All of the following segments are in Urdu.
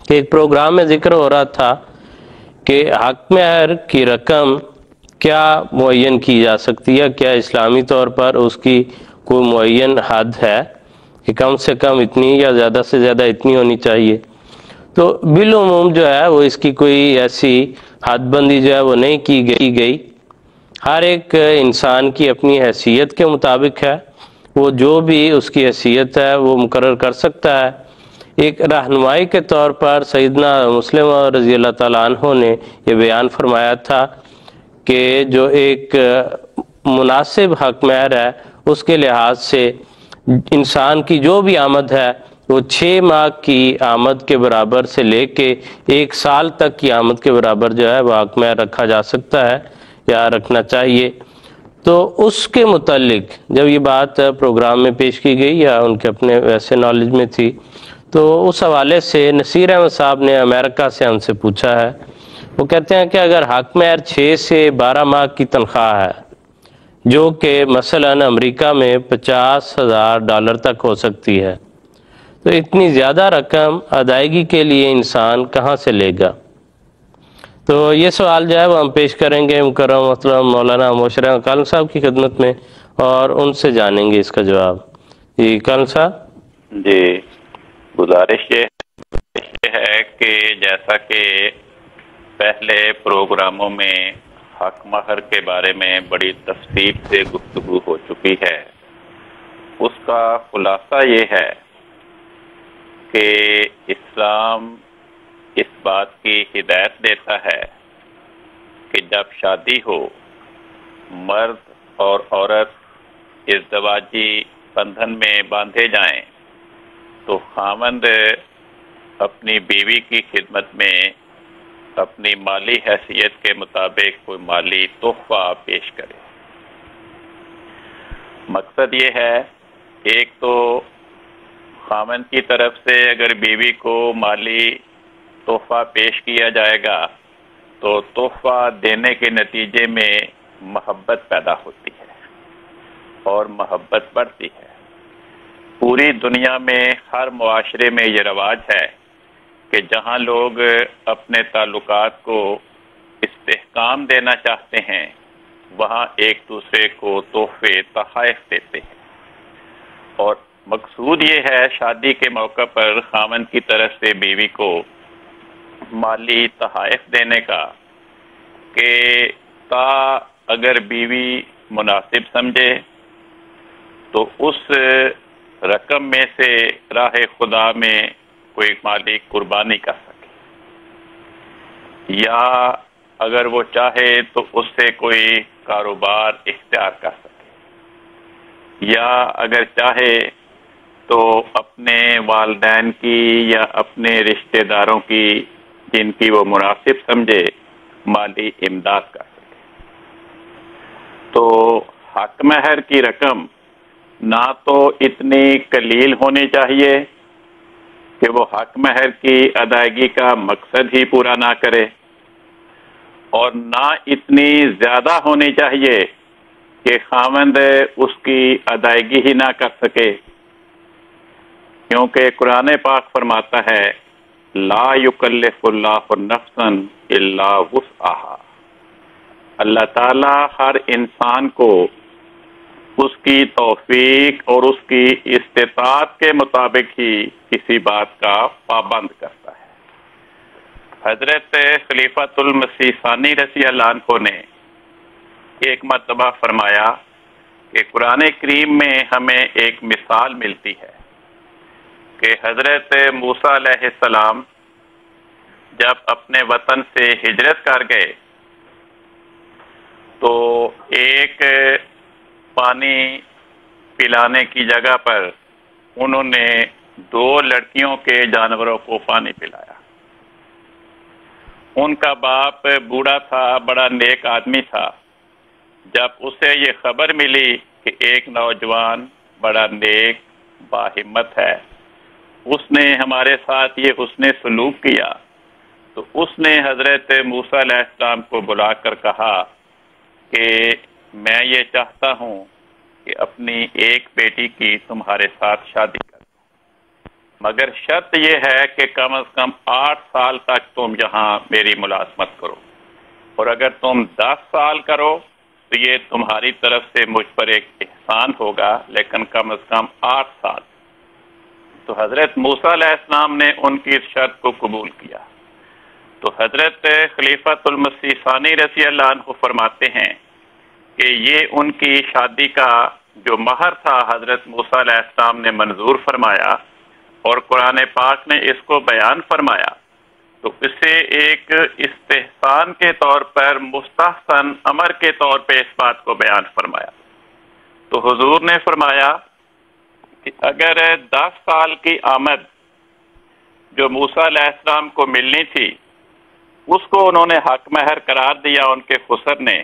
کہ ایک پروگرام میں ذکر ہو رہا تھا کہ حق مہر کی رقم کیا معین کی جا سکتی ہے، کیا اسلامی طور پر اس کی کوئی معین حد ہے کہ کم سے کم اتنی یا زیادہ سے زیادہ اتنی ہونی چاہیے؟ تو بالعموم جو ہے وہ اس کی کوئی ایسی حد بندی جو ہے وہ نہیں کی گئی. ہر ایک انسان کی اپنی حیثیت کے مطابق ہے، وہ جو بھی اس کی حیثیت ہے وہ مقرر کر سکتا ہے. ایک رہنمائی کے طور پر سیدنا مسلم رضی اللہ تعالیٰ عنہ نے یہ بیان فرمایا تھا کہ جو ایک مناسب حق مہر ہے اس کے لحاظ سے انسان کی جو بھی آمد ہے وہ 6 ماہ کی آمد کے برابر سے لے کے 1 سال تک کی آمد کے برابر جو ہے وہ حق مہر رکھا جا سکتا ہے یا رکھنا چاہیے. تو اس کے متعلق جب یہ بات پروگرام میں پیش کی گئی یا ان کے اپنے ویسے نالج میں تھی، تو اس حوالے سے نصیر احمد صاحب نے امریکہ سے ہم سے پوچھا ہے. وہ کہتے ہیں کہ اگر حق مہر 6 سے 12 ماہ کی تنخواہ ہے جو کہ مثلا امریکہ میں $50,000 تک ہو سکتی ہے، تو اتنی زیادہ رقم ادائیگی کے لیے انسان کہاں سے لے گا؟ تو یہ سوال جو ہے وہ ہم پیش کریں گے مکرم محترم مولانا مبشر کالم صاحب کی خدمت میں اور ان سے جانیں گے اس کا جواب. جی کالم صاحب. جی، گزارش یہ ہے کہ جیسا کہ پہلے پروگراموں میں حق مہر کے بارے میں بڑی تفصیل سے گفتگو ہو چکی ہے، اس کا خلاصہ یہ ہے کہ اسلام اس بات کی ہدایت دیتا ہے کہ جب شادی ہو، مرد اور عورت ازدواجی بندھن میں باندھے جائیں تو خاوند اپنی بیوی کی خدمت میں اپنی مالی حیثیت کے مطابق کوئی مالی تحفہ پیش کرے. مقصد یہ ہے، ایک تو خاوند کی طرف سے اگر بیوی کو مالی تحفہ پیش کیا جائے گا تو تحفہ دینے کے نتیجے میں محبت پیدا ہوتی ہے اور محبت بڑھتی ہے. پوری دنیا میں ہر معاشرے میں یہ رواج ہے کہ جہاں لوگ اپنے تعلقات کو استحکام دینا چاہتے ہیں وہاں ایک دوسرے کو تحفے تحائف دیتے ہیں، اور مقصود یہ ہے شادی کے موقع پر خاوند کی طرف سے بیوی کو مالی تحائف دینے کا کہ تا اگر بیوی مناسب سمجھے تو اس رقم میں سے راہ خدا میں کوئی مالی قربانی کر سکے، یا اگر وہ چاہے تو اس سے کوئی کاروبار اختیار کر سکے، یا اگر چاہے تو اپنے والدین کی یا اپنے رشتہ داروں کی جن کی وہ مناسب سمجھے مالی امداد کر سکے. تو حق مہر کی رقم نہ تو اتنی قلیل ہونی چاہیے کہ وہ حق مہر کی ادائیگی کا مقصد ہی پورا نہ کرے، اور نہ اتنی زیادہ ہونی چاہیے کہ خاوند اس کی ادائیگی ہی نہ کر سکے، کیونکہ قرآن پاک فرماتا ہے لا یکلف اللہ نفسا الا وسعها. اللہ تعالی ہر انسان کو اس کی توفیق اور اس کی استطاعت کے مطابق ہی کسی بات کا پابند کرتا ہے. حضرت خلیفۃ المسیح ثانی رضی اللہ عنہ نے ایک مرتبہ فرمایا کہ قرآن کریم میں ہمیں ایک مثال ملتی ہے کہ حضرت موسیٰ علیہ السلام جب اپنے وطن سے ہجرت کر گئے تو ایک پانی پلانے کی جگہ پر انہوں نے 2 لڑکیوں کے جانوروں کو پانی پلایا. ان کا باپ بوڑھا تھا، بڑا نیک آدمی تھا. جب اسے یہ خبر ملی کہ ایک نوجوان بڑا نیک باہمت ہے، اس نے ہمارے ساتھ یہ حسن سلوک کیا، تو اس نے حضرت موسیٰ علیہ السلام کو بلا کر کہا کہ میں یہ چاہتا ہوں کہ اپنی ایک بیٹی کی تمہارے ساتھ شادی کر دوں. مگر شرط یہ ہے کہ کم از کم 8 سال تک تم یہاں میری ملازمت کرو، اور اگر تم 10 سال کرو تو یہ تمہاری طرف سے مجھ پر ایک احسان ہوگا، لیکن کم از کم 8 سال۔ تو حضرت موسیٰ علیہ السلام نے ان کی اس شرط کو قبول کیا۔ تو حضرت خلیفۃ المسیح ثانی رضی اللہ عنہ فرماتے ہیں کہ یہ ان کی شادی کا جو مہر تھا حضرت موسیٰ علیہ السلام نے منظور فرمایا، اور قرآن پاک نے اس کو بیان فرمایا، تو اسے ایک استحسان کے طور پر، مستحسن امر کے طور پہ اس بات کو بیان فرمایا۔ تو حضور نے فرمایا کہ اگر 10 سال کی آمد جو موسیٰ علیہ السلام کو ملنی تھی اس کو انہوں نے حق مہر قرار دیا ان کے خسر نے،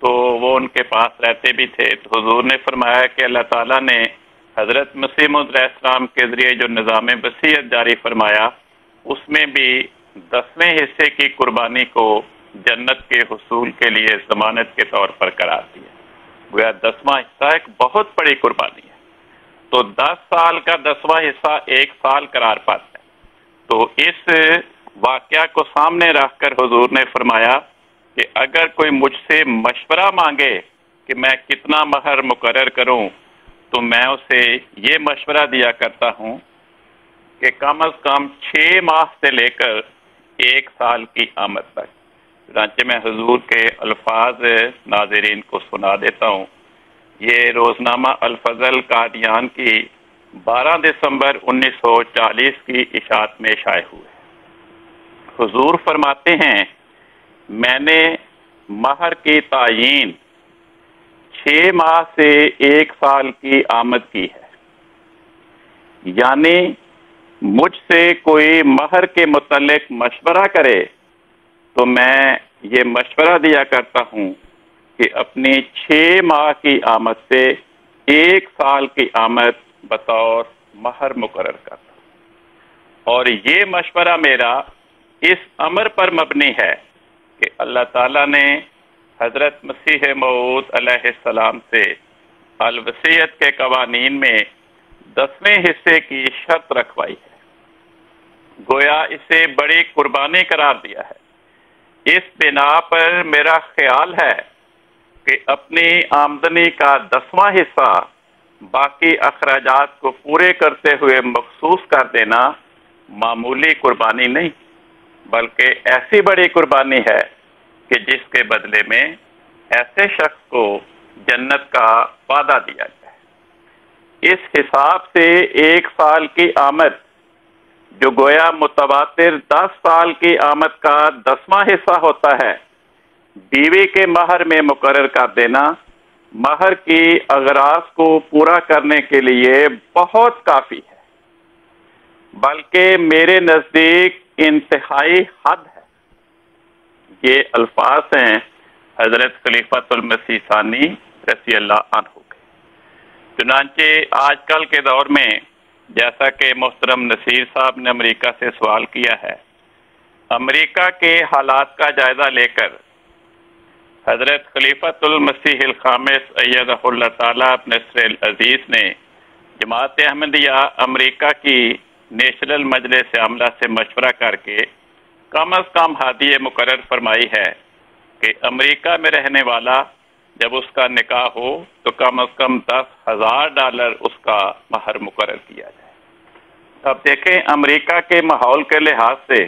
تو وہ ان کے پاس رہتے بھی تھے، تو حضور نے فرمایا کہ اللہ تعالیٰ نے حضرت مسیح موعود علیہ السلام کے ذریعے جو نظام وصیت جاری فرمایا اس میں بھی 10ویں حصے کی قربانی کو جنت کے حصول کے لیے ضمانت کے طور پر قرار دیا۔ گویا 10واں حصہ ایک بہت بڑی قربانی ہے، تو 10 سال کا 10واں حصہ 1 سال قرار پاتا ہے۔ تو اس واقعہ کو سامنے رکھ کر حضور نے فرمایا کہ اگر کوئی مجھ سے مشورہ مانگے کہ میں کتنا مہر مقرر کروں تو میں اسے یہ مشورہ دیا کرتا ہوں کہ کم از کم 6 ماہ سے لے کر 1 سال کی آمد تک۔ چنانچہ میں حضور کے الفاظ ناظرین کو سنا دیتا ہوں۔ یہ روزنامہ الفضل قادیان کی 12 دسمبر 1940 کی اشاعت میں شائع ہوئے۔ حضور فرماتے ہیں میں نے مہر کی تعیین 6 ماہ سے 1 سال کی آمد کی ہے، یعنی مجھ سے کوئی مہر کے متعلق مشورہ کرے تو میں یہ مشورہ دیا کرتا ہوں کہ اپنی 6 ماہ کی آمد سے 1 سال کی آمد بطور مہر مقرر کرتا ہوں، اور یہ مشورہ میرا اس امر پر مبنی ہے کہ اللہ تعالیٰ نے حضرت مسیح موعود علیہ السلام سے الوصیت کے قوانین میں 10ویں حصے کی شرط رکھوائی ہے، گویا اسے بڑی قربانی قرار دیا ہے۔ اس بنا پر میرا خیال ہے کہ اپنی آمدنی کا 10واں حصہ باقی اخراجات کو پورے کرتے ہوئے مخصوص کر دینا معمولی قربانی نہیں بلکہ ایسی بڑی قربانی ہے کہ جس کے بدلے میں ایسے شخص کو جنت کا وعدہ دیا جائے۔ اس حساب سے 1 سال کی آمد جو گویا متواتر 10 سال کی آمد کا 10واں حصہ ہوتا ہے، بیوی کے مہر میں مقرر کر دینا مہر کی اغراض کو پورا کرنے کے لیے بہت کافی ہے، بلکہ میرے نزدیک انتہائی حد ہے۔ یہ الفاظ ہیں حضرت خلیفۃ المسیح ثانی رضی اللہ عنہ کے۔ چنانچہ آج کل کے دور میں جیسا کہ محترم نصیر صاحب نے امریکہ سے سوال کیا ہے، امریکہ کے حالات کا جائزہ لے کر حضرت خلیفۃ المسیح الخامس ایدہ اللہ تعالیٰ نصر العزیز نے جماعت احمدیہ امریکہ کی نیشنل مجلس عاملہ سے مشورہ کر کے کم از کم ہدیہ مقرر فرمائی ہے کہ امریکہ میں رہنے والا جب اس کا نکاح ہو تو کم از کم $10,000 اس کا مہر مقرر کیا جائے۔ اب دیکھیں امریکہ کے ماحول کے لحاظ سے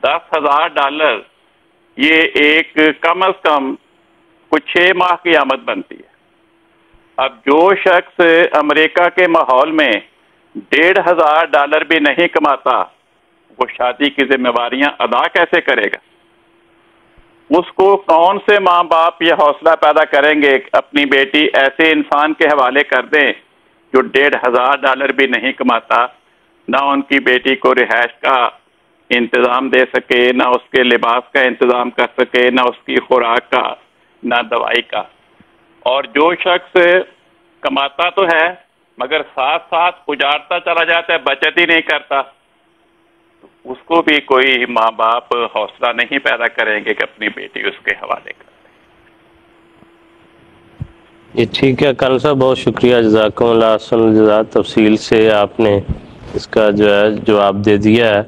$10,000 یہ ایک کم از کم کچھ 6 ماہ کی آمد بنتی ہے۔ اب جو شخص امریکہ کے ماحول میں $1,500 بھی نہیں کماتا وہ شادی کی ذمہ داریاں ادا کیسے کرے گا؟ اس کو کون سے ماں باپ یہ حوصلہ پیدا کریں گے کہ اپنی بیٹی ایسے انسان کے حوالے کر دیں جو $1,500 بھی نہیں کماتا، نہ ان کی بیٹی کو رہائش کا انتظام دے سکے، نہ اس کے لباس کا انتظام کر سکے، نہ اس کی خوراک کا، نہ دوائی کا۔ اور جو شخص کماتا تو ہے مگر ساتھ ساتھ اجارتا چلا جاتا ہے، بچت ہی نہیں کرتا، اس کو بھی کوئی ماں باپ حوصلہ نہیں پیدا کریں گے کہ اپنی بیٹی اس کے حوالے کر دیں۔ یہ ٹھیک ہے کان صاحب، بہت شکریہ، جزاکم اللہ احسن الجزا۔ تفصیل سے آپ نے اس کا جو ہے جواب دے دیا ہے.